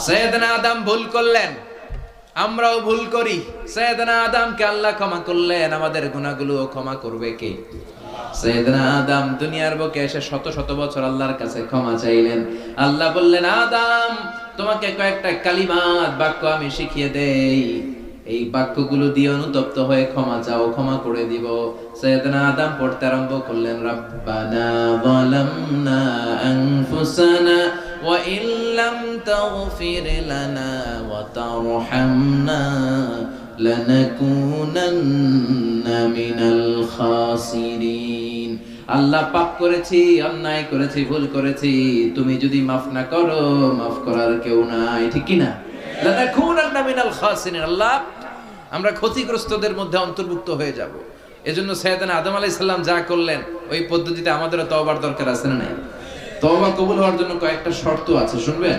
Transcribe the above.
সৈয়দনা আদম ভুল করলেন, আমরাও ভুল করি। সৈয়দনা আদমকে আল্লাহ ক্ষমা করলেন, আমাদের গুনাহগুলোও ক্ষমা করবে কে? সৈয়দনা আদম দুনিয়ার বুকে এসে শত শত বছর আল্লাহর কাছে ক্ষমা চাইলেন। আল্লাহ বললেন, আদম তোমাকে কয়েকটা কালিমাত বাক্য আমি শিখিয়ে দেই, এই বাক্যগুলো দিয়ে অনুতপ্ত হয়ে ক্ষমা চাও, ক্ষমা করে দিব। সৈয়দনা আদম পড়তে আরম্ভ করলেন, রব্বানা যালামনা আনফুসানা ওয়া ইল্লাম তাগফির লানা ওয়া তারহামনা লানাকুনান্না মিনাল খাসিরিন। আল্লাহ পাপ করেছি, অন্যায় করেছি, ভুল করেছি, তুমি যদি মাফ না করো, মাফ করার কেউ নাই, ঠিক কি না? লানাকুনান্না মিনাল খাসিরিন, আল্লাহ আমরা ক্ষতিগ্রস্তদের মধ্যে অন্তর্ভুক্ত হয়ে যাব। এজন্য সাইয়েদনা আদম আলাইহিস সালাম যা করলেন ওই পদ্ধতিতে আমাদেরও তওবার দরকার আছে না নাই? তওবা কবুল হওয়ার জন্য কয়েকটা শর্ত আছে, শুনবেন?